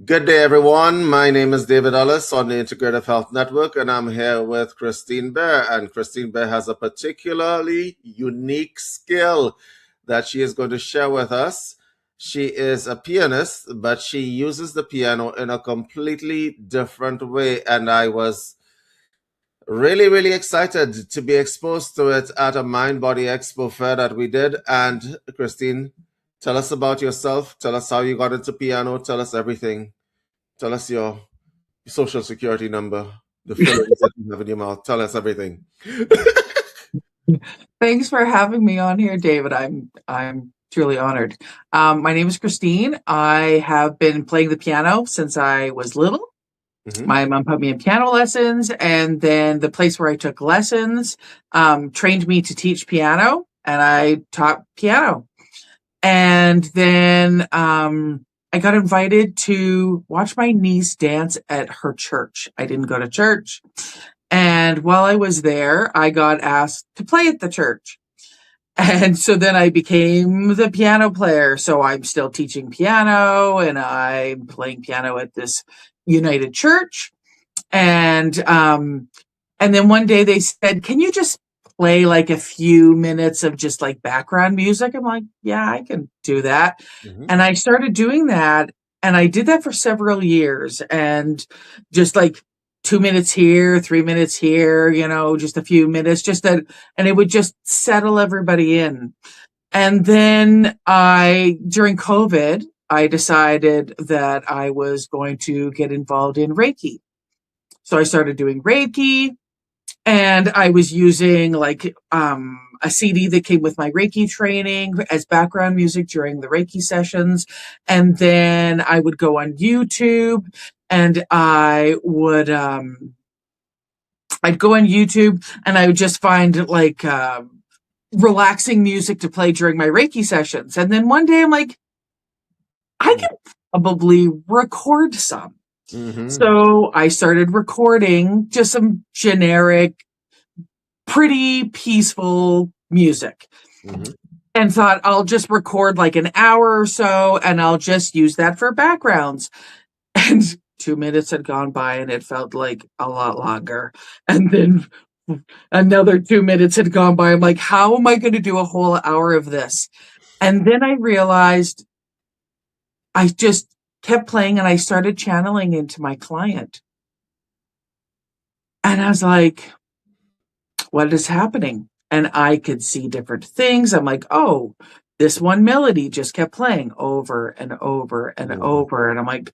Good day, everyone. My name is David Ellis on the Integrative Health Network, and I'm here with Kristine Bear. And Kristine Bear has a particularly unique skill that she is going to share with us. She is a pianist, but she uses the piano in a completely different way. And I was really, really excited to be exposed to it at a Mind Body Expo fair that we did. And Kristine, tell us about yourself. Tell us how you got into piano. Tell us everything. Tell us your social security number, the fillings that you have in your mouth. Tell us everything. Thanks for having me on here, David. I'm truly honored. My name is Kristine. I have been playing the piano since I was little. Mm-hmm. My mom put me in piano lessons, and then the place where I took lessons trained me to teach piano, and I taught piano. And then I got invited to watch my niece dance at her church. I didn't go to church. And while I was there, I got asked to play at the church. And so then I became the piano player. So I'm still teaching piano, and I'm playing piano at this United Church. And then one day they said, "Can you just play like a few minutes of just like background music?" I'm like, "Yeah, I can do that." Mm-hmm. And I started doing that, and I did that for several years, and just like 2 minutes here, 3 minutes here, just a few minutes, and it would just settle everybody in. And then during COVID, I decided that I was going to get involved in Reiki. So I started doing Reiki, and I was using like a CD that came with my Reiki training as background music during the Reiki sessions. And then I would go on YouTube, and I'd go on YouTube, and I would just find like relaxing music to play during my Reiki sessions. And then one day I'm like, I can probably record some. Mm-hmm. So I started recording just some generic, pretty peaceful music. Mm-hmm. And thought I'll just record like an hour or so, and I'll just use that for backgrounds. And 2 minutes had gone by, and it felt like a lot longer. And then another 2 minutes had gone by. I'm like, how am I going to do a whole hour of this? And then I realized I just kept playing, and I started channeling into my client. And I was like, what is happening? And I could see different things. I'm like, oh, this one melody just kept playing over and over and over. And I'm like,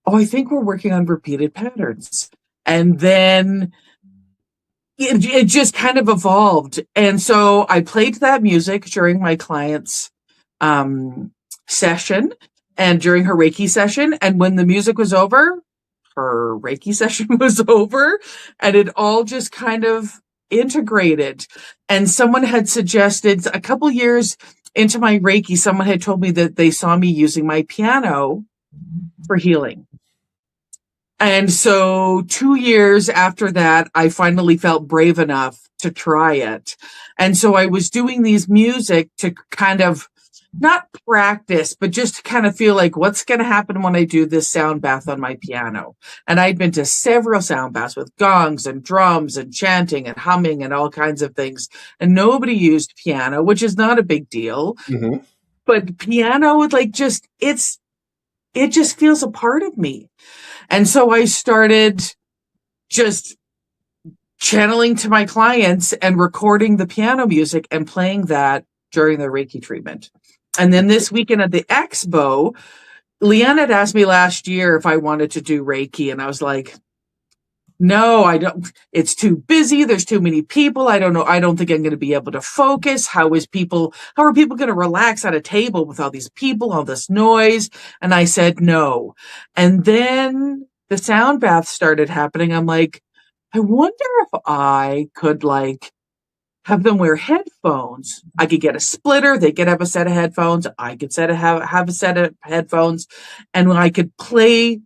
oh, I think we're working on repeated patterns. And then it just kind of evolved. And so I played that music during my client's session and during her Reiki session. And when the music was over, her Reiki session was over, and it all just kind of integrated. And someone had suggested a couple years into my Reiki, someone had told me that they saw me using my piano for healing. And so 2 years after that, I finally felt brave enough to try it. And so I was doing these music to kind of not practice, but just to kind of feel like what's going to happen when I do this sound bath on my piano. And I'd been to several sound baths with gongs and drums and chanting and humming and all kinds of things. And nobody used piano, which is not a big deal. Mm-hmm. But piano would it just feels a part of me. And so I started just channeling to my clients and recording the piano music and playing that during the Reiki treatment. And then this weekend at the expo, Leanne had asked me last year if I wanted to do Reiki. And I was like, no, I don't. It's too busy. There's too many people. I don't know. I don't think I'm going to be able to focus. How are people going to relax at a table with all these people, all this noise? And I said, no. And then the sound bath started happening. I'm like, I wonder if I could have them wear headphones. I could get a splitter. They could have a set of headphones. I could have a set of headphones, and I could play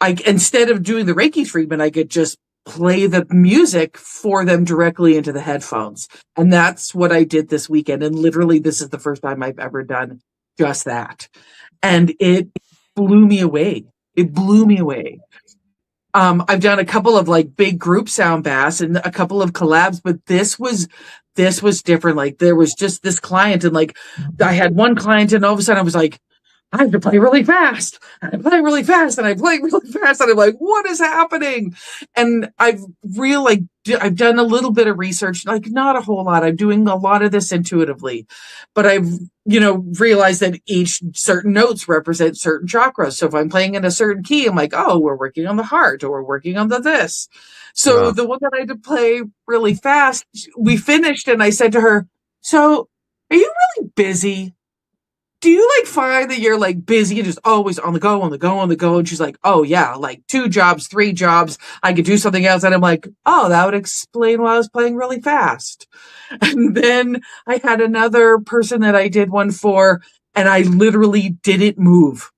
instead of doing the Reiki treatment, I could just play the music for them directly into the headphones. And that's what I did this weekend. And literally, this is the first time I've ever done just that. And it blew me away. It blew me away. I've done a couple of like big group sound baths and a couple of collabs, but this was different. Like there was just this client, and like I had one client, and all of a sudden I was like, I have to play really fast. And I play really fast, and I play really fast, and I'm like, what is happening? And I've I've done a little bit of research, like not a whole lot. I'm doing a lot of this intuitively, but I've realized that each certain notes represent certain chakras. So if I'm playing in a certain key, I'm like, oh, we're working on the heart, or we're working on the this. So the one that I had to play really fast, we finished, and I said to her, "So, are you really busy? Do you like find that you're like busy and just always on the go, on the go, on the go?" And she's like, "Oh yeah, like 2 jobs, 3 jobs. I could do something else." And I'm like, "Oh, that would explain why I was playing really fast." And then I had another person that I did one for, and I literally didn't move.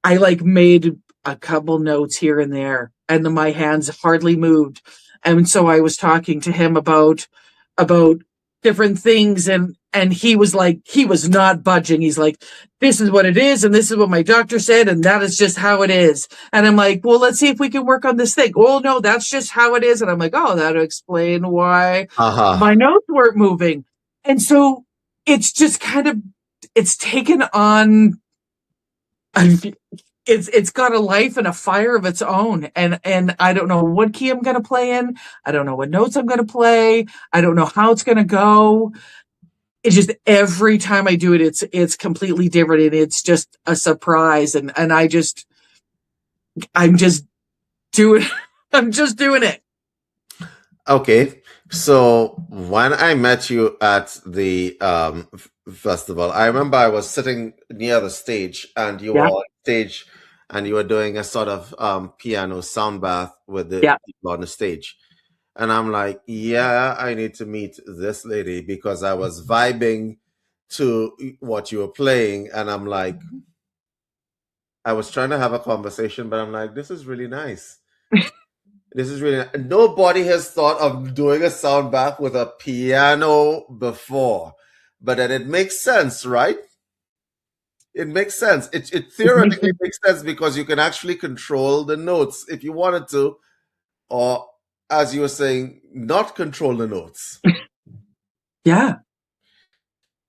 I like made a couple notes here and there, and then my hands hardly moved. And so I was talking to him about different things, and he was like, he was not budging. He's like, "This is what it is, and this is what my doctor said, and that is just how it is." And I'm like, "Well, let's see if we can work on this thing." "Well, no, that's just how it is." And I'm like, "Oh, that'll explain why my notes weren't moving." And so it's just kind of, it's taken on it's got a life and a fire of its own, and I don't know what key I'm going to play in. I don't know what notes I'm going to play. I don't know how it's going to go. It's just every time I do it, it's completely different, and it's just a surprise. And I'm just doing I'm just doing it. Okay, so when I met you at the festival, I remember I was sitting near the stage, and you were Yeah, on stage, and you were doing a sort of piano sound bath with the yeah. people on the stage. And I'm like, yeah, I need to meet this lady because I was vibing to what you were playing. And I'm like, I was trying to have a conversation, but I'm like, this is really nice. This is really nice. Nobody has thought of doing a sound bath with a piano before, but then it makes sense, right? It makes sense. It It makes theoretically makes sense because you can actually control the notes if you wanted to, or as you were saying, not control the notes. yeah.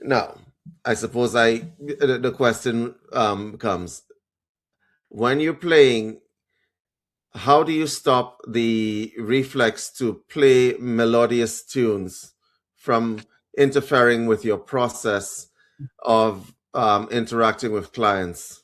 Now, I suppose the question comes, when you're playing, how do you stop the reflex to play melodious tunes from interfering with your process of interacting with clients?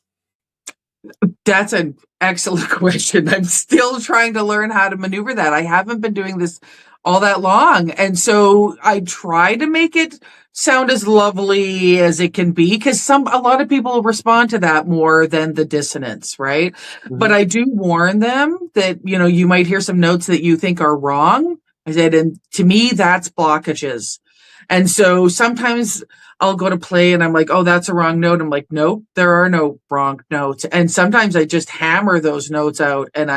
That's an excellent question. I'm still trying to learn how to maneuver that. I haven't been doing this all that long. And so I try to make it sound as lovely as it can be, because a lot of people respond to that more than the dissonance, right? But Mhm. I do warn them that, you might hear some notes that you think are wrong. I said, and to me, that's blockages. And so sometimes I'll go to play and I'm like, "Oh, that's a wrong note." I'm like, "Nope, there are no wrong notes." And sometimes I just hammer those notes out, and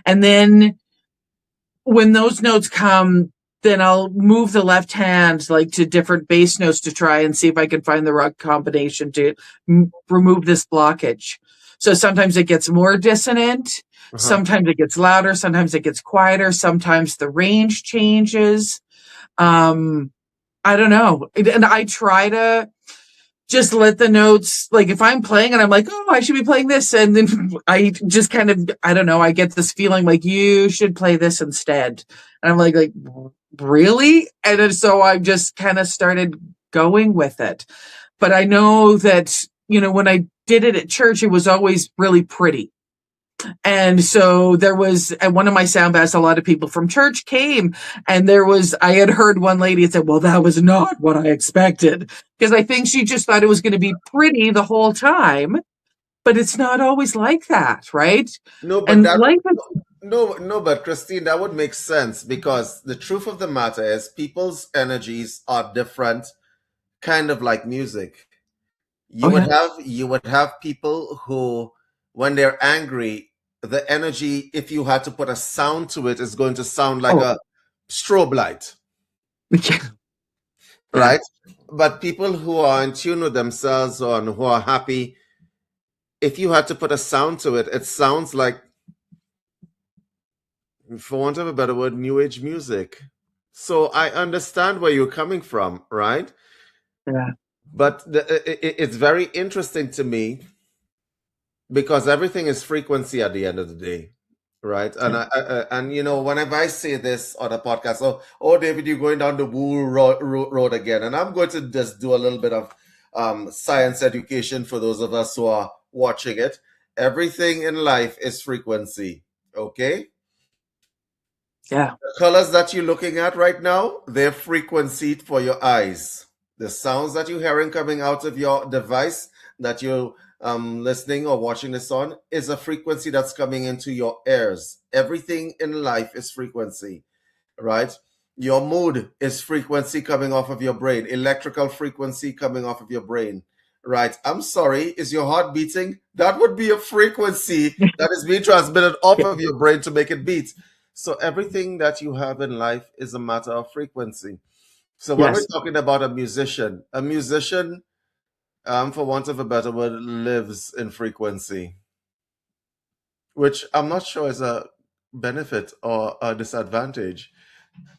and then when those notes come, then I'll move the left hand like to different bass notes to try and see if I can find the right combination to remove this blockage. So sometimes it gets more dissonant. Uh-huh. Sometimes it gets louder. Sometimes it gets quieter. Sometimes the range changes. Um, I don't know. And I try to just let the notes, like if I'm playing and I'm like, "Oh, I should be playing this." And then I just kind of, I don't know, I get this feeling like you should play this instead. And I'm like, really? And then, so I just kind of started going with it. But I know that, when I did it at church, it was always really pretty. And so there was, at one of my sound baths, a lot of people from church came, and I had heard one lady had said, "Well, that was not what I expected." Because I think she just thought it was going to be pretty the whole time, but it's not always like that, right? No, but And that life is, no, but Christine, that would make sense because the truth of the matter is people's energies are different, kind of like music. oh yeah, You would have people who, when they're angry, the energy, if you had to put a sound to it, is going to sound like Oh, a strobe light, yeah. Yeah. right? But people who are in tune with themselves or who are happy, if you had to put a sound to it, it sounds like, for want of a better word, new age music. So I understand where you're coming from, right? Yeah. But it's very interesting to me because everything is frequency at the end of the day, right? And Yeah. and you know, whenever I say this on a podcast, oh David, you're going down the woo road again, and I'm going to just do a little bit of science education for those of us who are watching it. Everything in life is frequency, okay? Yeah. The colors that you're looking at right now, they're frequency for your eyes. The sounds that you're hearing coming out of your device that you're listening or watching this on is a frequency that's coming into your ears. Everything in life is frequency, right? Your mood is frequency coming off of your brain, electrical frequency coming off of your brain, right? I'm sorry, is your heart beating? That would be a frequency that is being transmitted off of your brain to make it beat. So everything that you have in life is a matter of frequency. So when we're Yes. talking about a musician, for want of a better word, lives in frequency, which I'm not sure is a benefit or a disadvantage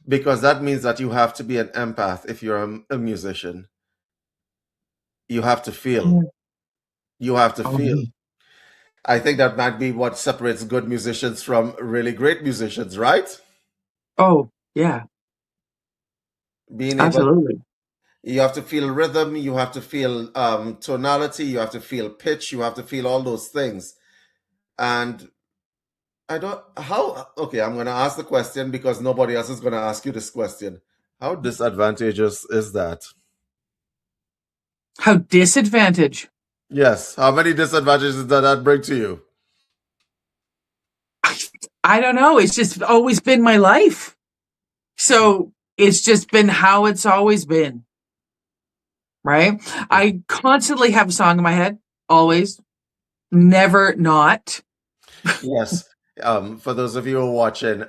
because that means that you have to be an empath if you're a musician. You have to feel. Yeah. You have to Oh, feel. yeah. I think that might be what separates good musicians from really great musicians, right? Oh, yeah. Being able, Absolutely. you have to feel rhythm, you have to feel tonality, you have to feel pitch, you have to feel all those things. And I don't, how, okay, I'm going to ask the question because nobody else is going to ask you this question. How disadvantageous is that? How disadvantage. Yes. How many disadvantages does that bring to you? I don't know. It's just always been my life. So it's just been how it's always been. Right. I constantly have a song in my head, always, never not. Yes. For those of you who are watching,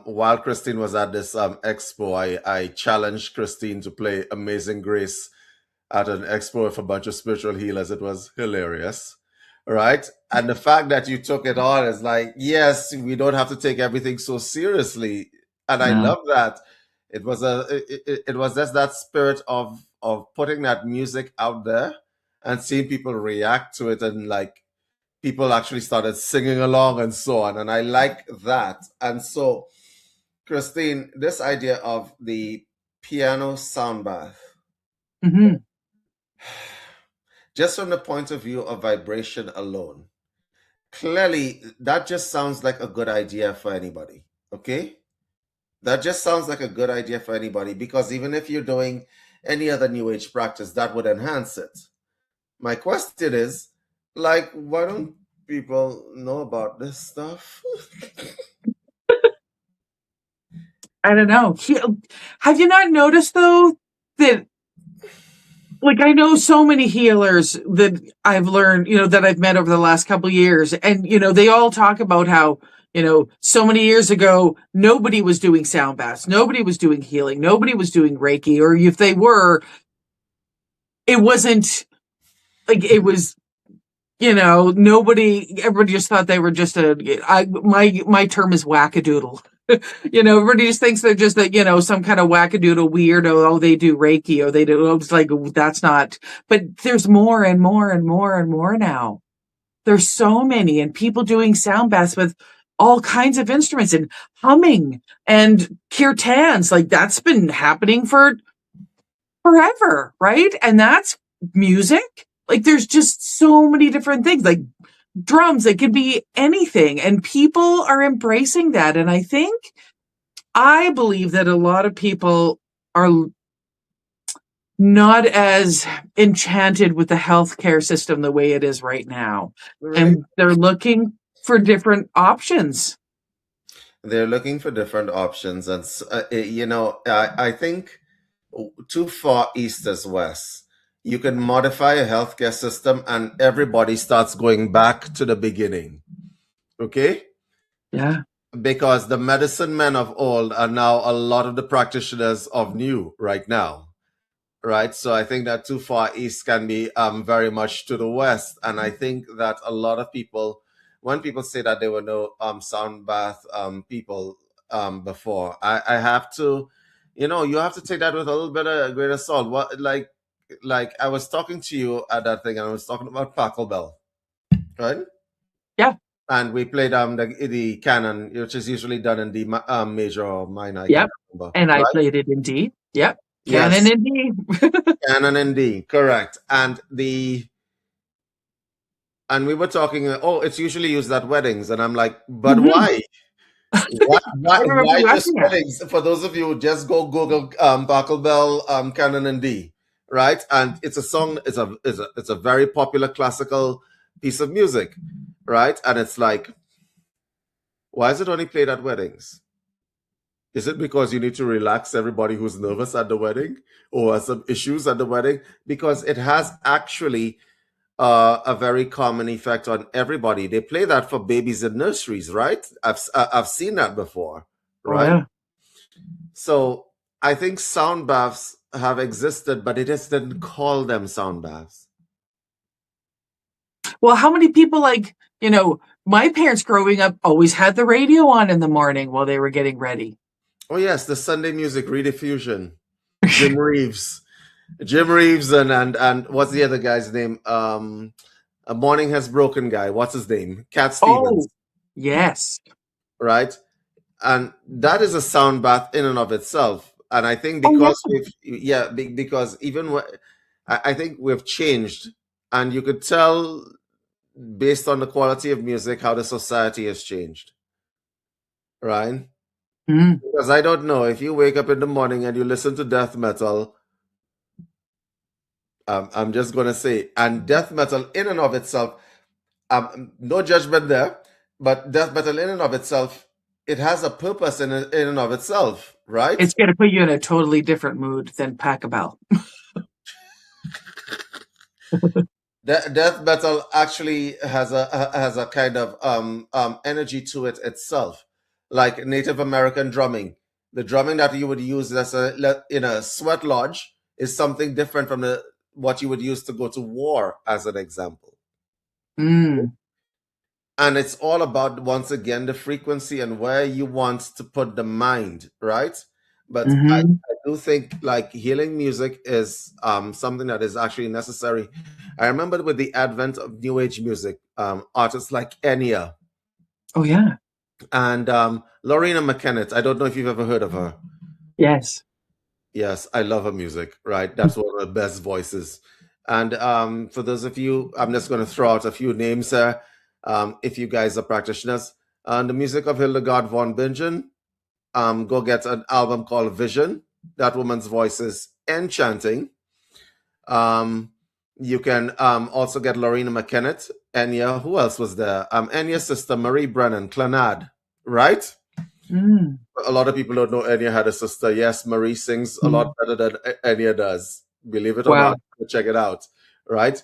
while Kristine was at this expo, I challenged Kristine to play Amazing Grace at an expo with a bunch of spiritual healers. It was hilarious, right? And the fact that you took it on is like, yes, we don't have to take everything so seriously, and I No. love that. It was just that spirit of putting that music out there and seeing people react to it, and like people actually started singing along and so on, and I like that. And so, Kristine, this idea of the piano sound bath, Hmm. just from the point of view of vibration alone, clearly that just sounds like a good idea for anybody. Okay? That just sounds like a good idea for anybody because even if you're doing any other new age practice, that would enhance it. My question is, like, why don't people know about this stuff? I don't know. Have you not noticed though that, like, I know so many healers that I've learned, that I've met over the last couple of years, and they all talk about how, so many years ago nobody was doing sound baths, nobody was doing healing, nobody was doing Reiki, or if they were, it wasn't like it was. Everybody just thought they were just my term is wackadoodle. Everybody just thinks they're just some kind of wackadoodle weirdo. Oh, they do Reiki, or they do. It's like, that's not. But there's more and more and more and more now. There's so many, and people doing sound baths with all kinds of instruments and humming and kirtans. Like, that's been happening for forever, right? And that's music. Like, there's just so many different things. Like drums, it could be anything, and people are embracing that. And I believe that a lot of people are not as enchanted with the healthcare system the way it is right now, Really? and they're looking for different options. They're looking for different options, and I think too far east as west. You can modify a healthcare system, and everybody starts going back to the beginning, Okay? Yeah. Because the medicine men of old are now a lot of the practitioners of new right now. Right. So I think that too far east can be very much to the west. And I think that a lot of people, when people say that they were no sound bath people before, I have to, you have to take that with a little bit of grain of salt. What like I was talking to you at that thing, and I was talking about Pachelbel, right? Yeah. And we played the canon, which is usually done in D major or minor, I can't Yep. remember. And I Right? played it in D. Yep. Canon Yes, in D. canon in D, correct. And we were talking, oh, it's usually used at weddings. And I'm like, but Mhm. why? Why, I remember why you just asking that. weddings? For those of you, just go Google Bachelbel Canon and D, right? And it's a song, it's a very popular classical piece of music, right? And it's like, why is it only played at weddings? Is it because you need to relax everybody who's nervous at the wedding or has some issues at the wedding? Because it has actually a very common effect on everybody. They play that for babies in nurseries, right? I've seen that before, Oh, right? yeah. So I think sound baths have existed, but it just didn't call them sound baths. Well, how many people, like, my parents growing up always had the radio on in the morning while they were getting ready. Oh yes, the Sunday music rediffusion. Jim Reeves, Jim Reeves, and what's the other guy's name? A Morning Has Broken guy. What's his name? Cat Oh, Stevens, yes. right? And that is a sound bath in and of itself. And I think Oh, because yeah. because even I think we've changed, and you could tell based on the quality of music how the society has changed, right? Mm. Because I don't know if you wake up in the morning and you listen to death metal. I'm just gonna say, and death metal in and of itself, no judgment there, but death metal in and of itself, it has a purpose in and of itself, right? It's going to put you in a totally different mood than Pachelbel. Death metal actually has a kind of energy to it itself, like Native American drumming. The drumming that you would use in a sweat lodge is something different from the what you would use to go to war, as an example. Mm. And it's all about, once again, the frequency and where you want to put the mind, right? But Hmm. I do think like healing music is something that is actually necessary. I remember with the advent of new age music, artists like Enya Oh, yeah. and Lorena McKennitt. I don't know if you've ever heard of her. Yes. Yes, I love her music, right? That's one of the best voices. And for those of you, I'm just going to throw out a few names there. If you guys are practitioners, the music of Hildegard von Bingen, go get an album called Vision. That woman's voice is enchanting. Um, you can also get Lorena McKennitt, Enya. Who else was there? Enya's sister, Marie Brennan, Clanad, right? Mm. A lot of people don't know Enya had a sister. Yes, Marie sings a lot better than Enya does. Believe it or Wow. not, check it out. Right?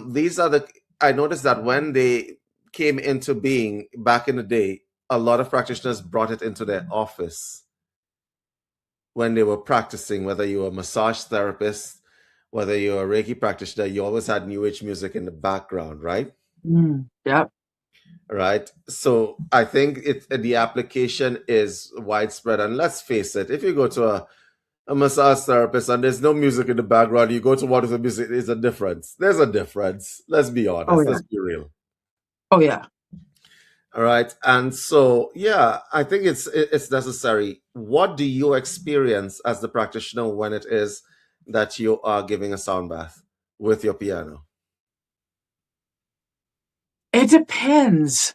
These are the. I noticed that when they came into being back in the day, a lot of practitioners brought it into their office when they were practicing. Whether you were a massage therapist, whether you're a Reiki practitioner, you always had New Age music in the background, right? Mm. Yep. Right. So I think the application is widespread. And let's face it, if you go to a massage therapist and there's no music in the background, you go to one of the music, there's a difference. There's a difference. Let's be Oh, honest. yeah. Let's be real. Oh, yeah. All right. And so, yeah, I think it's necessary. What do you experience as the practitioner when it is that you are giving a sound bath with your piano? It depends.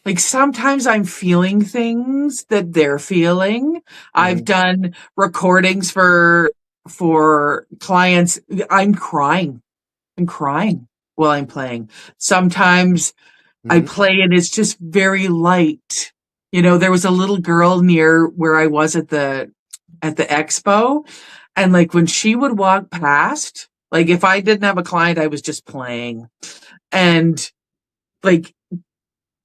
Like sometimes I'm feeling things that they're feeling. I've Mm-hmm. done recordings for clients. I'm crying. I'm crying while I'm playing. Sometimes I Mm-hmm. play and it's just very light. There was a little girl near where I was at the expo, and like when she would walk past, like if I didn't have a client, I was just playing. And like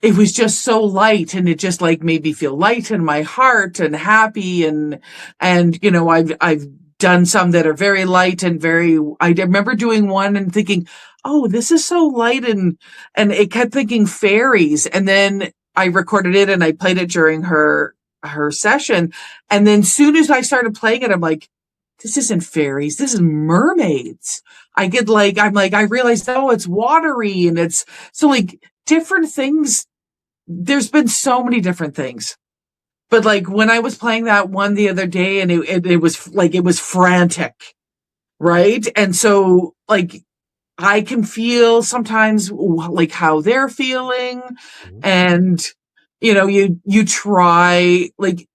it was just so light, and it just like made me feel light in my heart and happy. And I've done some that are very light and very, I remember doing one and thinking, oh, this is so light, and it kept thinking fairies. And then I recorded it and I played it during her session. And then soon as I started playing it, I'm like, this isn't fairies, this is mermaids. I realized, oh, it's watery, and it's so like different things. There's been so many different things. But like when I was playing that one the other day, and it was like, it was frantic, right? And so like I can feel sometimes like how they're feeling. Mhm. And you try, like,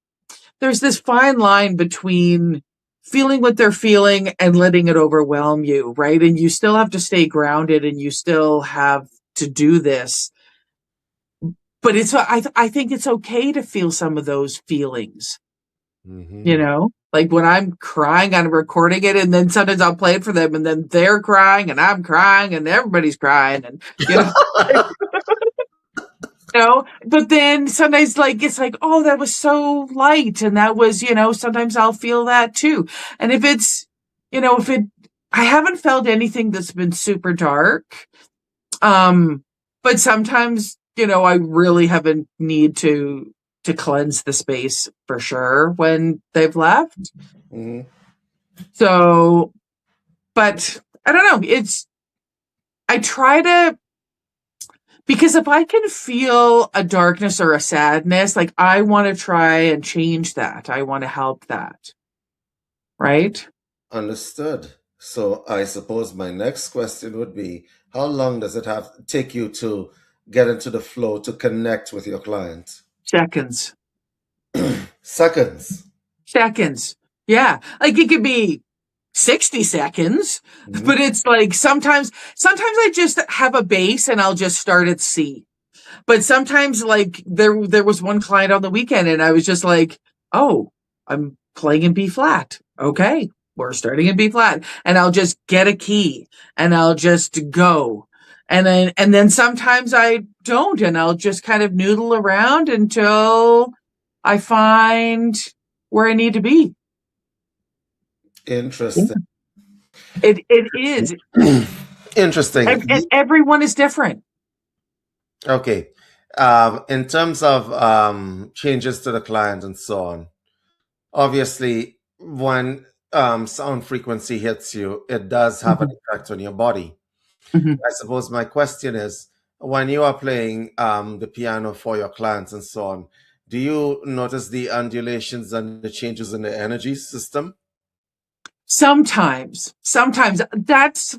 there's this fine line between feeling what they're feeling and letting it overwhelm you, right? And you still have to stay grounded, and you still have to do this. But I think it's okay to feel some of those feelings, Mhm. like when I'm crying, I'm recording it, and then sometimes I'll play it for them, and then they're crying and I'm crying and everybody's crying, and but then sometimes, like, it's like, oh, that was so light, and that was, sometimes I'll feel that too. And if it's, if it, I haven't felt anything that's been super dark. But sometimes, I really have a need to cleanse the space for sure when they've left. Mhm. So, but I don't know. I try to, because if I can feel a darkness or a sadness, like, I want to try and change that. I want to help that. Right. Understood. So I suppose my next question would be, how long does it have take you to get into the flow to connect with your client? Seconds. Seconds. Seconds. Yeah. Like, it could be 60 seconds, Mhm. but it's like sometimes I just have a bass and I'll just start at C. But sometimes, like, there was one client on the weekend, and I was just like, oh, I'm playing in B flat. Okay, we're starting in B flat. And I'll just get a key and I'll just go. And then sometimes I don't, and I'll just kind of noodle around until I find where I need to be. Interesting. It is. Interesting. And everyone is different. Okay. In terms of changes to the client and so on, obviously, when sound frequency hits you, it does have an Mhm, effect on your body. mhm. I suppose my question is, when you are playing the piano for your clients and so on, do you notice the undulations and the changes in the energy system? Sometimes that's,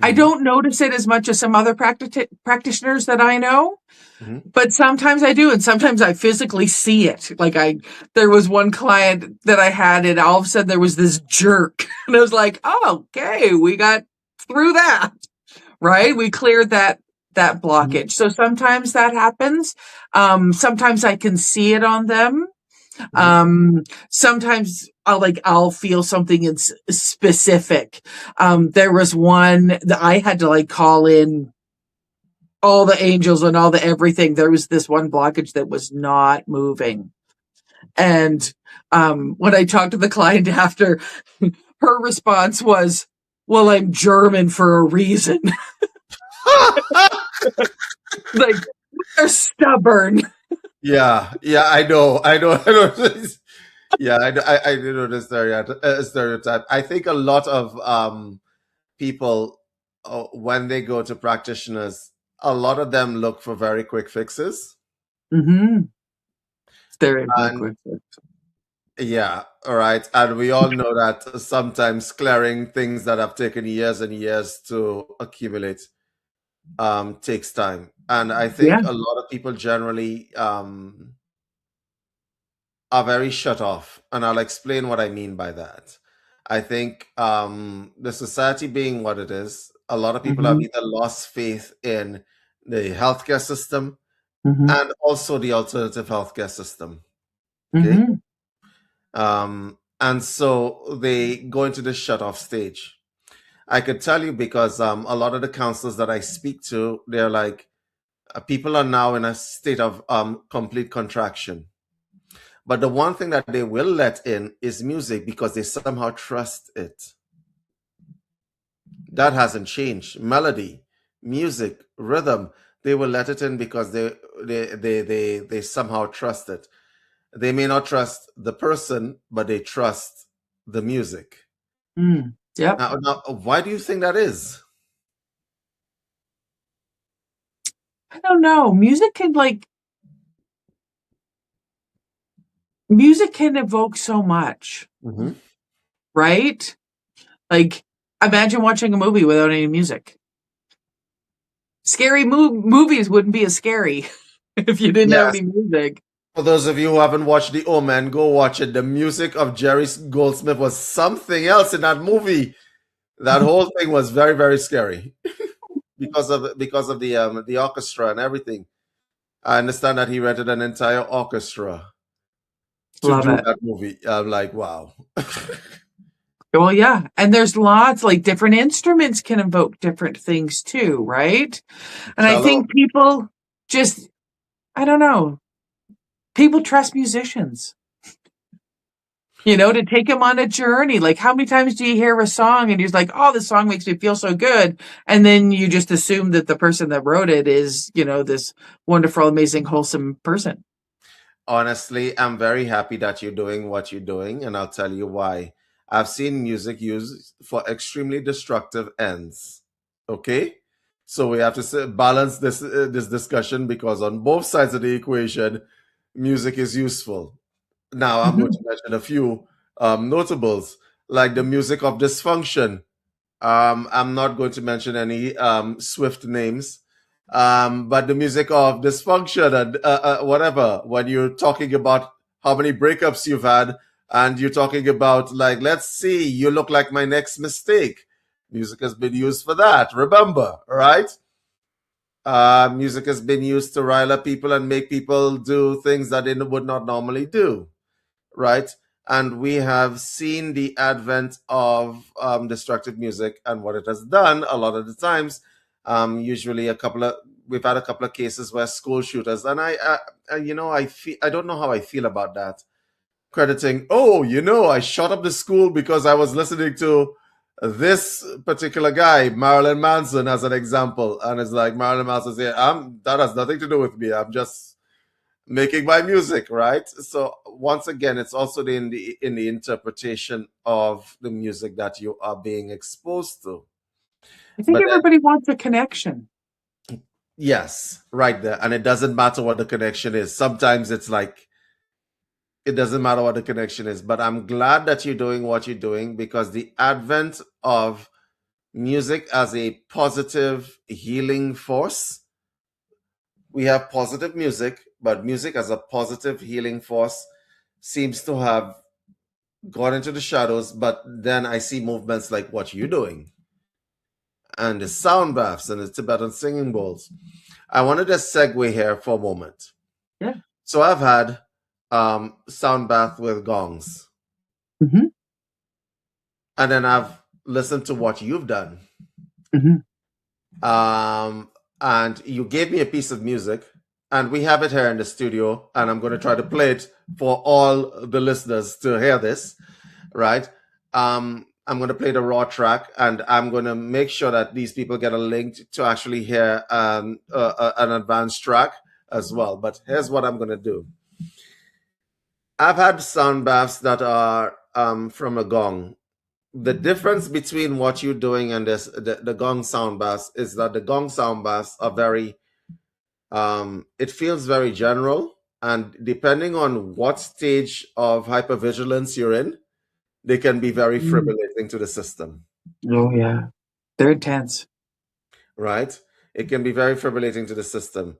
I Hmm. don't notice it as much as some other practitioners that I know, Hmm. but sometimes I do, and sometimes I physically see it. Like, there was one client that I had, and all of a sudden there was this jerk, and I was like, "Oh, okay, we got through that, right? We cleared that blockage." So sometimes that happens. Sometimes I can see it on them. Hmm. Sometimes I'll feel something in specific. There was one that I had to like call in all the angels and all the everything. There was this one blockage that was not moving. And when I talked to the client after, her response was, well, I'm German for a reason. Like, they're stubborn. Yeah, yeah, I know, I know, I know. Yeah, I do know the stereotype. I think a lot of people, when they go to practitioners, a lot of them look for very quick fixes. Mm-hmm. Very And quick. yeah, all right. And we all know that sometimes clearing things that have taken years and years to accumulate takes time. And I Yeah. think a lot of people generally are very shut off. And I'll explain what I mean by that. I think the society being what it is, a lot of people have Mm-hmm. either lost faith in the healthcare system Mm-hmm. and also the alternative healthcare system. Okay. Mm-hmm. And so they go into this shut off stage. I could tell you because a lot of the counselors that I speak to, they're like, people are now in a state of complete contraction. But the one thing that they will let in is music because they somehow trust it. That hasn't changed. Melody, music, rhythm, they will let it in because they somehow trust it. They may not trust the person, but they trust the music. Yep. Now, why do you think that is? I don't know. Music can evoke so much, Mm-hmm. right? Like, imagine watching a movie without any music. Scary movies wouldn't be as scary if you didn't have Yes. any music. For those of you who haven't watched The Omen, go watch it. The music of Jerry Goldsmith was something else in that movie. That whole thing was very, very scary because of the orchestra and everything. I understand that he rented an entire orchestra to Love do it. that movie. I'm like, wow. Well, yeah. And there's lots, like different instruments can evoke different things too, right? And I Cello. think people just, I don't know, people trust musicians, to take them on a journey. Like, how many times do you hear a song and you're like, oh, this song makes me feel so good. And then you just assume that the person that wrote it is, this wonderful, amazing, wholesome person. Honestly, I'm very happy that you're doing what you're doing, and I'll tell you why. I've seen music used for extremely destructive ends. Okay? So we have to balance this discussion because on both sides of the equation, music is useful. Now, I'm going to Mhm. mention a few notables, like the music of dysfunction. I'm not going to mention any swift names, but the music of dysfunction and whatever. When you're talking about how many breakups you've had, and you're talking about like, let's see, you look like my next mistake. Music has been used for that. Remember, right? Music has been used to rile up people and make people do things that they would not normally do, right? And we have seen the advent of destructive music and what it has done a lot of the times. Usually, we've had a couple of cases where school shooters, and I don't know how I feel about that. Crediting, oh, I shot up the school because I was listening to this particular guy, Marilyn Manson, as an example, and it's like Marilyn Manson said, that has nothing to do with me. I'm just making my music, right? So once again, it's also in the interpretation of the music that you are being exposed to. I think But then, everybody wants a connection. yes, right there, and it doesn't matter what the connection is. Sometimes it's like it doesn't matter what the connection is. But I'm glad that you're doing what you're doing because the advent of music as a positive healing force. We have positive music, but music as a positive healing force seems to have gone into the shadows, but then I see movements like what you're doing and the sound baths and the Tibetan singing bowls. I wanted to segue here for a moment. Yeah. So I've had sound bath with gongs, Mm-hmm. and then I've listened to what you've done. Mm-hmm. And you gave me a piece of music, and we have it here in the studio, and I'm going to try to play it for all the listeners to hear this, right? I'm going to play the raw track, and I'm going to make sure that these people get a link to actually hear an advanced track as well. But here's what I'm going to do. I've had sound baths that are from a gong. The difference between what you're doing and the gong sound baths is that the gong sound baths are very it feels very general, and depending on what stage of hypervigilance you're in, they can be very fibrillating to the system, Oh, yeah. They're intense. right? It can be very fibrillating to the system.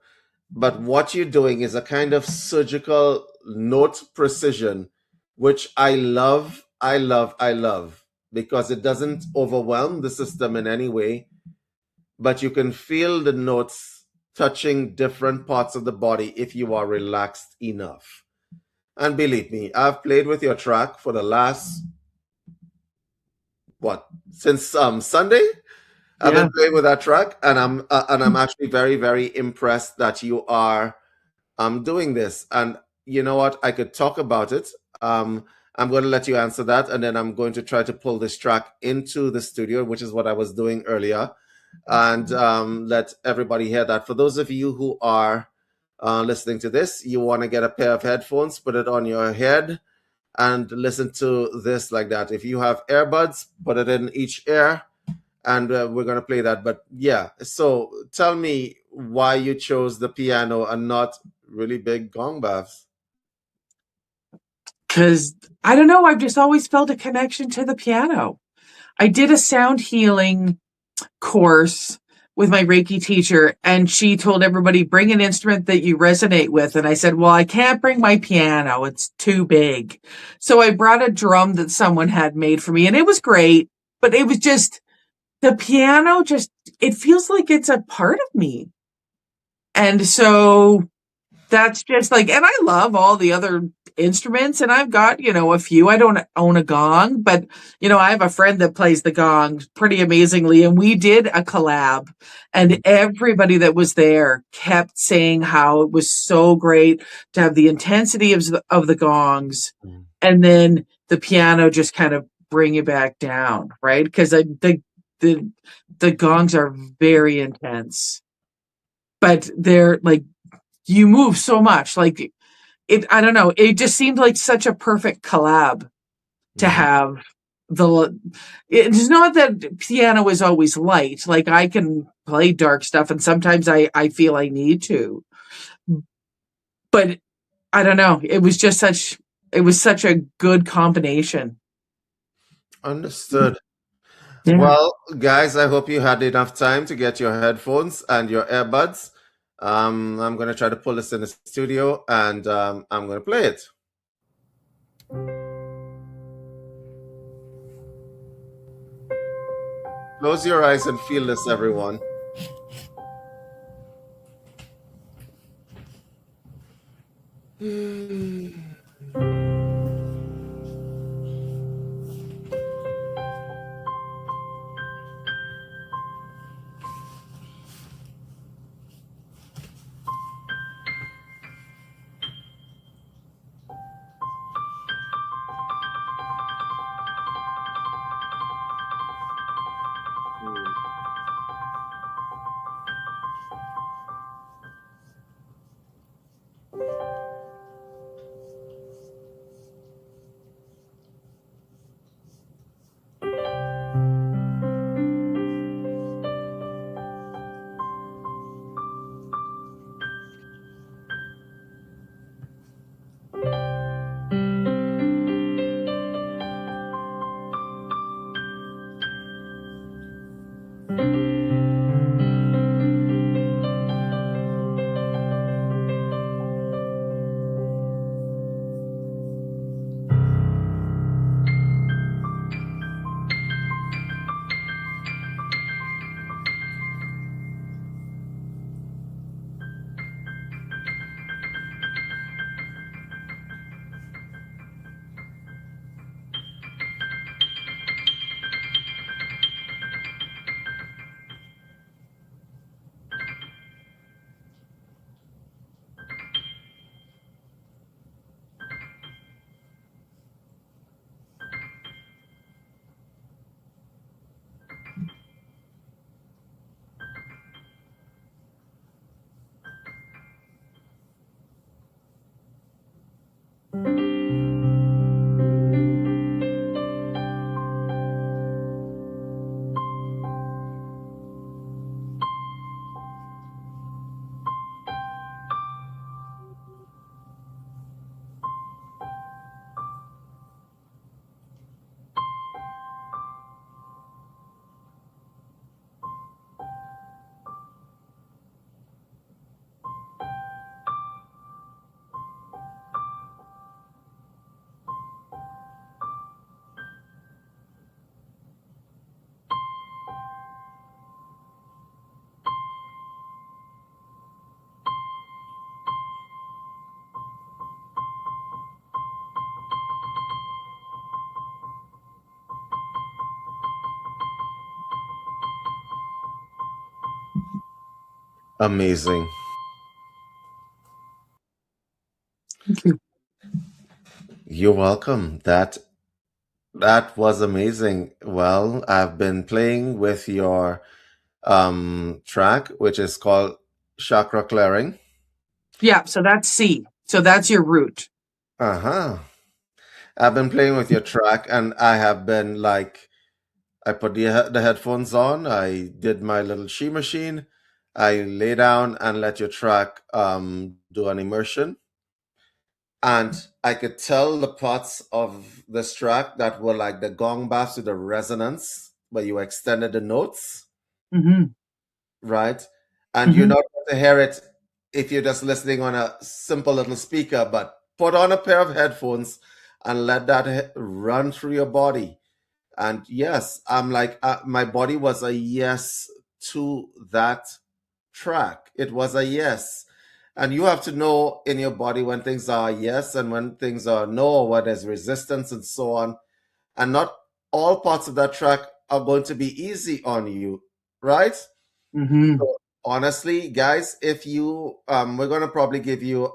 But what you're doing is a kind of surgical note precision, which I love, because it doesn't overwhelm the system in any way, but you can feel the notes touching different parts of the body if you are relaxed enough. And believe me, I've played with your track for the last, since Sunday? I've been Yeah. playing with that track, and I'm actually very, very impressed that you are doing this. And you know what? I could talk about it. Um, I'm going to let you answer that, and then I'm going to try to pull this track into the studio, which is what I was doing earlier, and let everybody hear that. For those of you who are listening to this, you want to get a pair of headphones, put it on your head, and listen to this like that. If you have earbuds, put it in each ear, and we're going to play that. But yeah, so tell me why you chose the piano and not really big gong baths. Because I don't know, I've just always felt a connection to the piano. I did a sound healing course with my Reiki teacher, and she told everybody, bring an instrument that you resonate with. And I said, well, I can't bring my piano, it's too big. So I brought a drum that someone had made for me, and it was great, but it was just the piano, just it feels like it's a part of me. And so that's just like, and I love all the other instruments, and I've got, a few. I don't own a gong, but, I have a friend that plays the gong pretty amazingly. And we did a collab, and everybody that was there kept saying how it was so great to have the intensity of the gongs, and then the piano just kind of bring you back down, right? Because the, the gongs are very intense, but they're like, you move so much. Like I don't know. It just seemed like such a perfect collab to Mhm. have it's not that piano is always light. Like I can play dark stuff, and sometimes I feel I need to, but I don't know. It was such a good combination. Understood. Yeah. Well, guys, I hope you had enough time to get your headphones and your earbuds. I'm going to try to pull this in the studio, and I'm going to play it. Close your eyes and feel this, everyone. Amazing. Thank you. You're welcome. That was amazing. Well, I've been playing with your track, which is called chakra clearing. Yeah, so that's C. So that's your root. Uh-huh. I've been playing with your track, and I have been like, I put the headphones on, I did my little chi machine, I lay down and let your track do an immersion. And I could tell the parts of this track that were like the gong bass with the resonance, where you extended the notes, Mm-hmm. right? And you're Mm-hmm. not going to hear it if you're just listening on a simple little speaker, but put on a pair of headphones and let that run through your body. And yes, I'm like, my body was a yes to that track. It was a yes. And you have to know in your body when things are yes and when things are no, or when there's resistance and so on. And not all parts of that track are going to be easy on you, right? Mm-hmm. So honestly, guys, if you we're gonna probably give you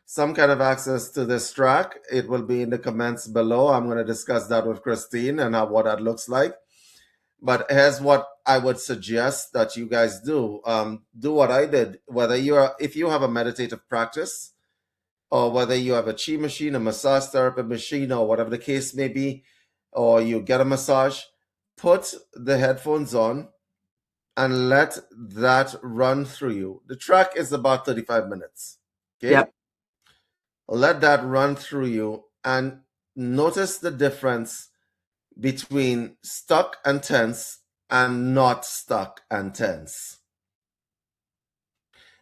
some kind of access to this track. It will be in the comments below. I'm gonna discuss that with Kristine and how what that looks like. But here's what I would suggest that you guys do. Do what I did. Whether if you have a meditative practice, or whether you have a chi machine, a massage therapy machine, or whatever the case may be, or you get a massage, put the headphones on and let that run through you. The track is about 35 minutes. Okay? Yep. Let that run through you and notice the difference between stuck and tense and not stuck and tense.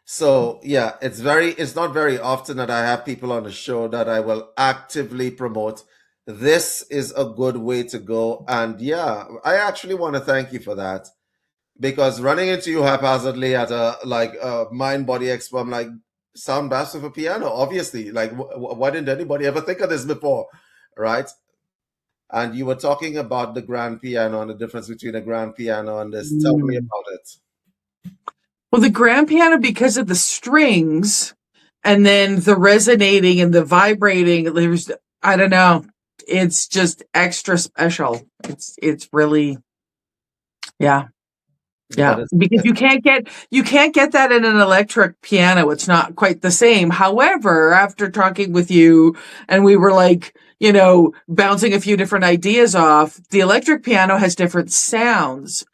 So yeah, it's not very often that I have people on the show that I will actively promote. This is a good way to go. And yeah, I actually want to thank you for that. Because running into you haphazardly at a mind body expo, I'm like, sound bass with a piano, obviously. Like, why didn't anybody ever think of this before, right? And you were talking about the grand piano and the difference between a grand piano and this. Tell me Mm. about it. Well, the grand piano, because of the strings and then the resonating and the vibrating, there's, I don't know, it's just extra special. It's really, yeah. But Yeah, because you can't get that in an electric piano. It's not quite the same. However, after talking with you and we were like, bouncing a few different ideas off, the electric piano has different sounds.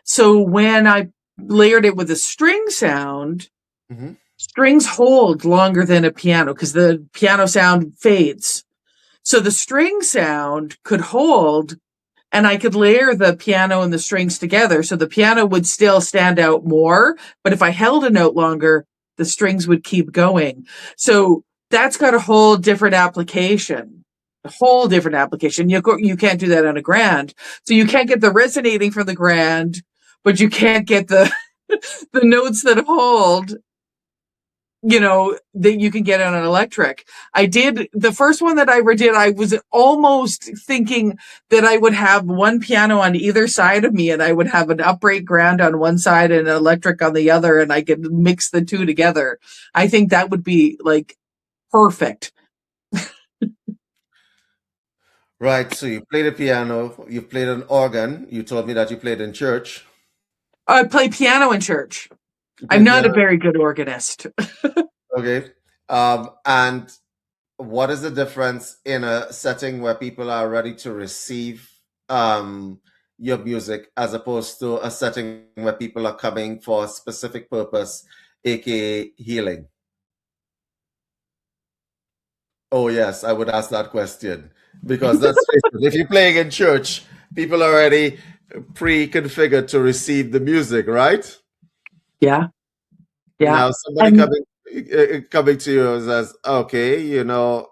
So when I layered it with a string sound, hmm strings hold longer than a piano because the piano sound fades. So the string sound could hold and I could layer the piano and the strings together. So the piano would still stand out more, but if I held a note longer, the strings would keep going. So that's got a whole different application. A whole different application. You can't do that on a grand. So you can't get the resonating from the grand, but you can't get the the notes that hold that you can get on an electric. I did the first one that I ever did. I was almost thinking that I would have one piano on either side of me and I would have an upright grand on one side and an electric on the other and I could mix the two together. I think that would be like perfect. Right. So you played the piano, you played an organ. You told me that you played in church. I play piano in church. You I'm played not a piano. very good organist. Okay. And what is the difference in a setting where people are ready to receive your music as opposed to a setting where people are coming for a specific purpose, aka healing? Oh, yes, I would ask that question because let's face it, if you're playing in church, people are already pre-configured to receive the music, right? Yeah, yeah. Now, somebody And coming to you and says, "Okay,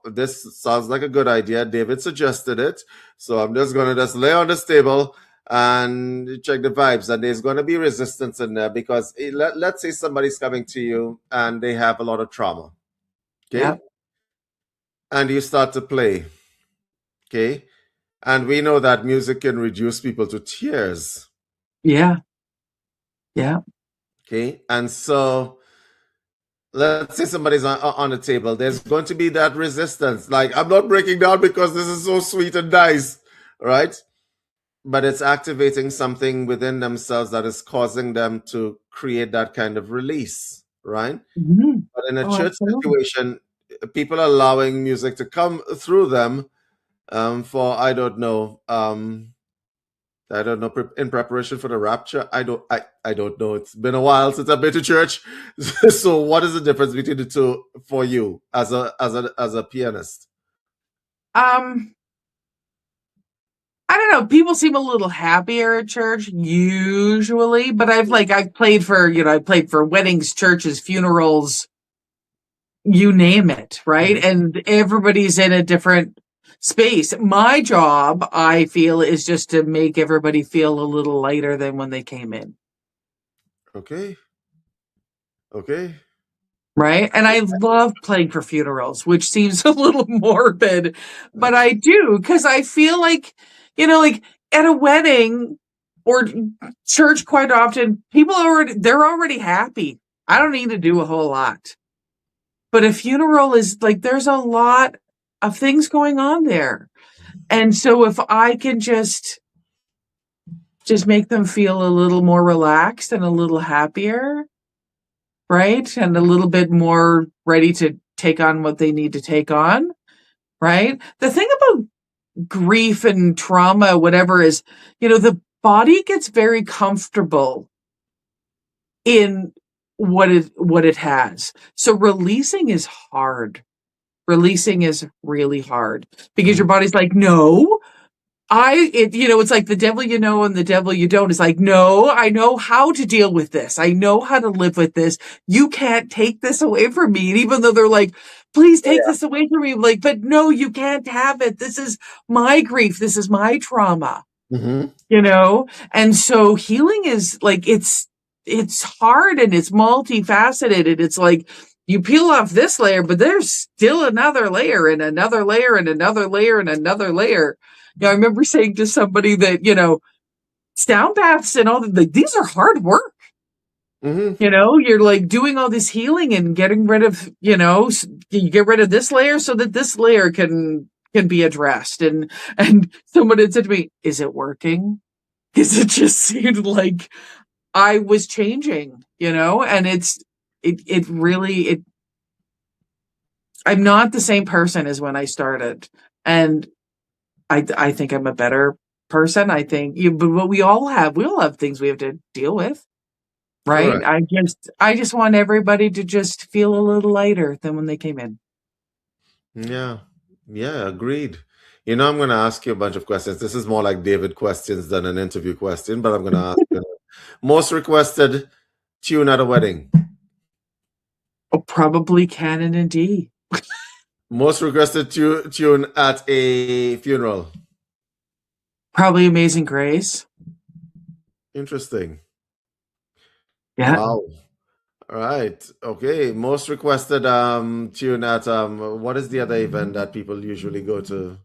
this sounds like a good idea. David suggested it, so I'm just gonna just lay on this table and check the vibes." And there's gonna be resistance in there because let's say somebody's coming to you and they have a lot of trauma, yeah, okay, and you start to play, okay, and we know that music can reduce people to tears, yeah, yeah. Okay. And so let's say somebody's on the table. There's going to be that resistance. Like, I'm not breaking down because this is so sweet and nice, right? But it's activating something within themselves that is causing them to create that kind of release, right? Mhm. But in a Oh, church absolutely. situation, people are allowing music to come through them for I don't know, in preparation for the rapture. I don't know. It's been a while since I've been to church. So what is the difference between the two for you as a pianist? Um, I don't know. People seem a little happier at church usually, but I've played for, I played for weddings, churches, funerals, you name it, right? Mhm. And everybody's in a different space. My job, I feel, is just to make everybody feel a little lighter than when they came in. Okay. Okay. Right. And I love playing for funerals, which seems a little morbid, but I do because I feel like, like at a wedding or church, quite often, they're already happy. I don't need to do a whole lot. But a funeral is like, there's a lot of things going on there. And so if I can just make them feel a little more relaxed and a little happier, right? And a little bit more ready to take on what they need to take on, right? The thing about grief and trauma, whatever, is, the body gets very comfortable in what it has. So releasing is hard. Releasing is really hard because your Mhm. body's like, no, it's like the devil you know and the devil you don't. It's like, no, I know how to deal with this. I know how to live with this. You can't take this away from me. And even though they're like, please take this away from me, I'm like, but no, you can't have it. This is my grief. This is my trauma, Mhm. And so healing is like, it's hard and it's multifaceted. And it's like, you peel off this layer, but there's still another layer and another layer and another layer and another layer. I remember saying to somebody that, sound baths and all that, like, these are hard work. Mhm. You're like doing all this healing and getting rid of, you get rid of this layer so that this layer can be addressed. And someone had said to me, is it working? Because it just seemed like I was changing, and it really, I'm not the same person as when I started. And I think I'm a better person. I think but we all have things we have to deal with, right? Correct. I just want everybody to just feel a little lighter than when they came in. Yeah. Yeah, agreed. I'm going to ask you a bunch of questions. This is more like David questions than an interview question, but I'm going to ask you. Most requested tune at a wedding. Oh, probably Canon and D. Most requested tune at a funeral. Probably Amazing Grace. Interesting. Yeah. Wow. All right. Okay. Most requested tune at what is the other event that people usually go to?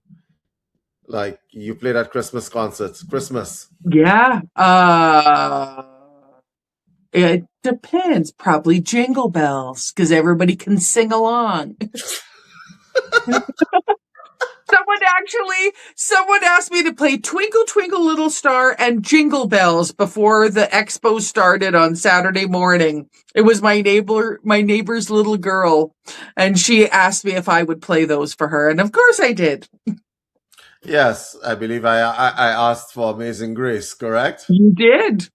Like you played at Christmas concerts. Christmas. Yeah. It depends. Probably Jingle Bells because everybody can sing along. Someone asked me to play Twinkle Twinkle Little Star and Jingle Bells before the expo started on Saturday morning. It was my neighbor's little girl, and she asked me if I would play those for her, and of course I did. Yes, I believe I asked for Amazing Grace, correct? You did.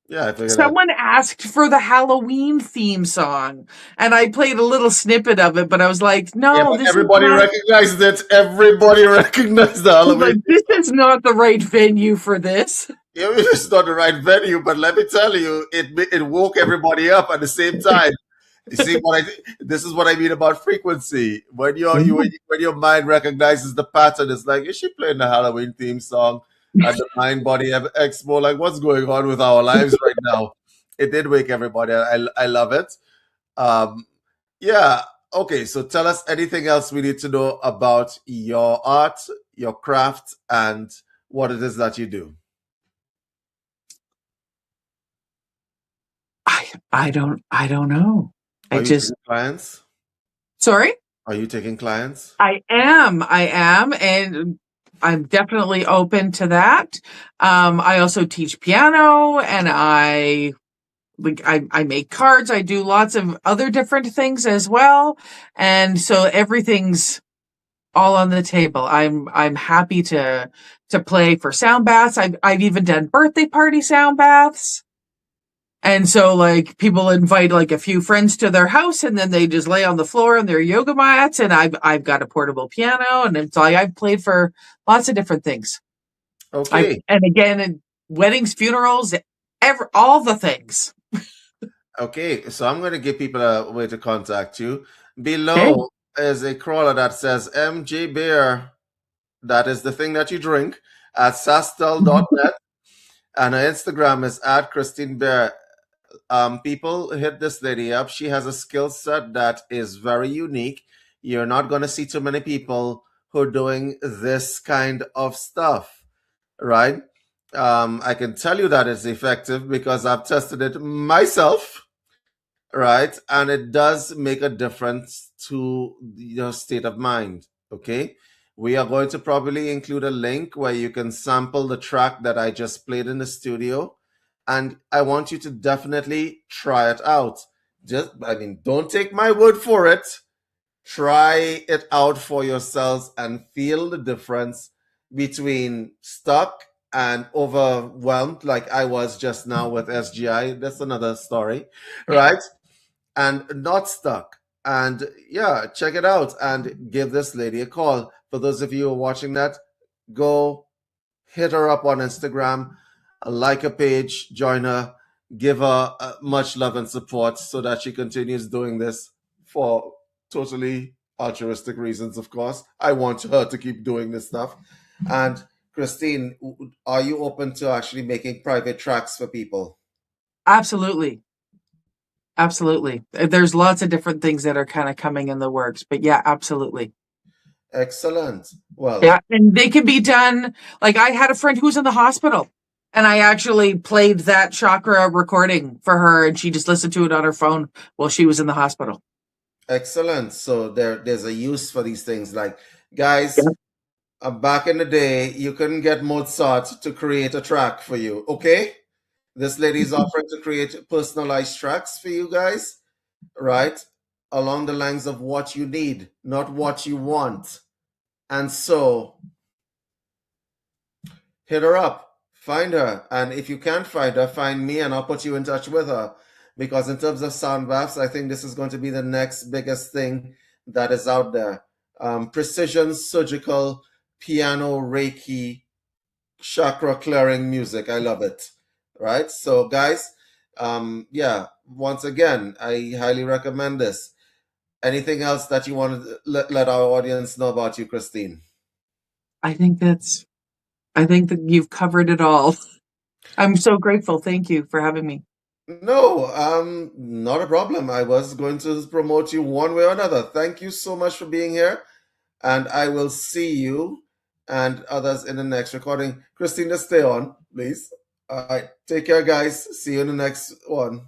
Yeah, I figured that. Someone asked for the Halloween theme song, and I played a little snippet of it, but I was like, Yeah, no, but this is everybody not. recognized it. Everybody recognized the Halloween. Like, this is not the right venue for this. Yeah, it's not the right venue, but let me tell you, it woke everybody up at the same time. You see this is what I mean about frequency. When when your mind recognizes the pattern, it's like, is she playing the Halloween theme song at the Mind Body Expo? Like, what's going on with our lives right now? It did wake everybody. I love it. Um, yeah. Okay. So tell us anything else we need to know about your art, your craft, and what it is that you do. I don't know. I Are you just taking clients? sorry? Are you taking clients? I am, and I'm definitely open to that. I also teach piano, and I make cards. I do lots of other different things as well, and so everything's all on the table. I'm happy to play for sound baths. I've even done birthday party sound baths. And so like people invite like a few friends to their house and then they just lay on the floor on their yoga mats and I've got a portable piano and it's like I've played for lots of different things. I Okay. and again in weddings, funerals, all the things. Okay. So I'm going to give people a way to contact you. Okay. Below is a crawler that says MG Beer. That is the thing that you drink at sastel.net. And her Instagram is at Kristine Bear. People hit this lady up. She has a skill set that is very unique. You're not going to see too many people who are doing this kind of stuff, right? I can tell you that it's effective because I've tested it myself, right? And it does make a difference to your state of mind, okay? We are going to probably include a link where you can sample the track that I just played in the studio. And I want you to definitely try it out. Don't take my word for it. Try it out for yourselves and feel the difference between stuck and overwhelmed, like I was just now with SGI. That's another story, right? And not stuck. And yeah, check it out and give this lady a call. For those of you who are watching that, go hit her up on Instagram, like her page, join her, give her much love and support so that she continues doing this for totally altruistic reasons, of course. I want her to keep doing this stuff. And Kristine, are you open to actually making private tracks for people? Absolutely. Absolutely. There's lots of different things that are kind of coming in the works, but yeah, absolutely. Excellent. Well, Yeah, and they can be done. Like I had a friend who was in the hospital, and I actually played that chakra recording for her, and she just listened to it on her phone while she was in the hospital. excellent. So there's a use for these things. Like, Yeah. guys, back in the day, you couldn't get Mozart to create a track for you. Okay, this lady is offering to create personalized tracks for you guys, right? Along the lines of what you need, not what you want. And so hit her up, find her, and if you can't find her, find me, and I'll put you in touch with her. Because in terms of sound baths, I think this is going to be the next biggest thing that is out there. Precision surgical piano Reiki chakra clearing music. I love it. Right? So, guys, yeah, once again, I highly recommend this. Anything else that you want to let our audience know about you, Kristine? I think that's, I think that you've covered it all. I'm so grateful. Thank you for having me. No, not a problem. I was going to promote you one way or another. Thank you so much for being here, and I will see you and others in the next recording. Christina, stay on, please. All right, take care, guys. See you in the next one.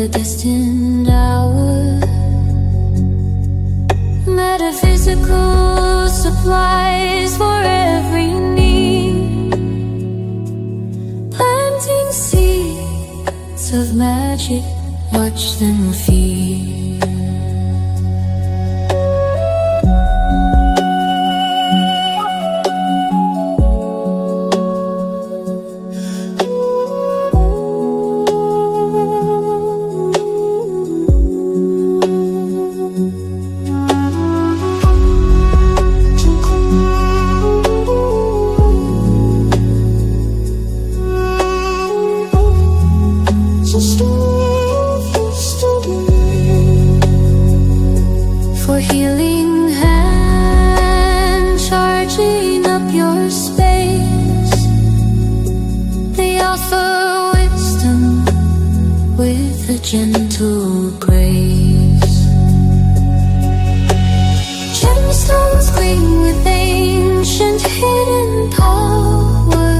the destined hour. Metaphysical supplies for every need, planting seeds of magic, watch them feed. For healing hand, charging up your space, they offer wisdom with a gentle grace. Gemstones gleam with ancient hidden power.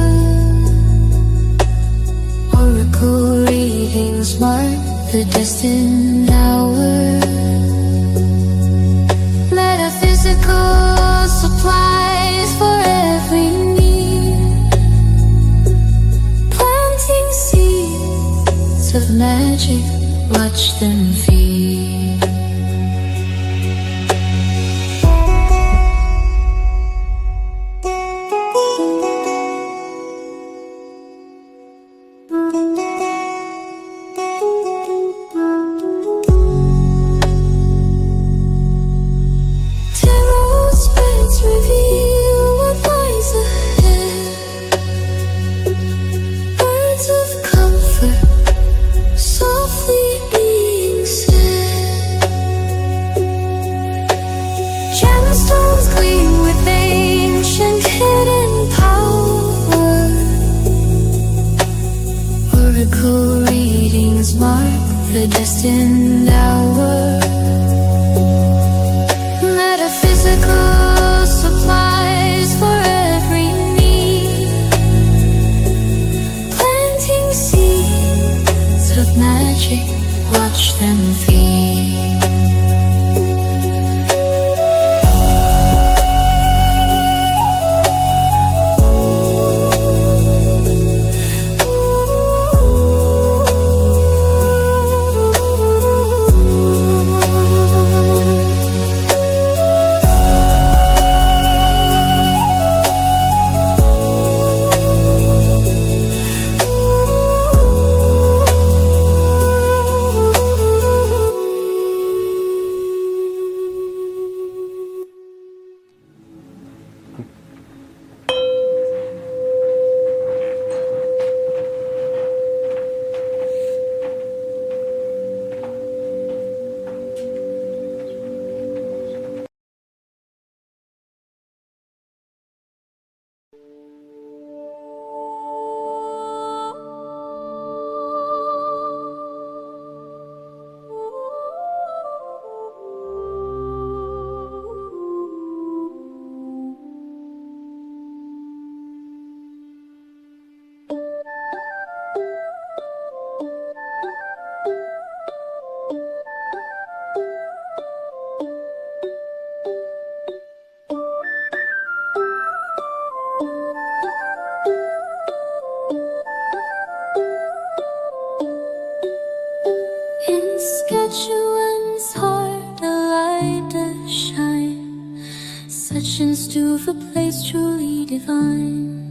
Oracle readings mark the destined hour. Metaphysical supplies for every need, planting seeds of magic, watch them feed. Oracle readings mark the destined hour. Metaphysical supplies for every need, planting seeds of magic, watch them feed. Saskatchewan's heart, a light does shine. Such to a place truly divine.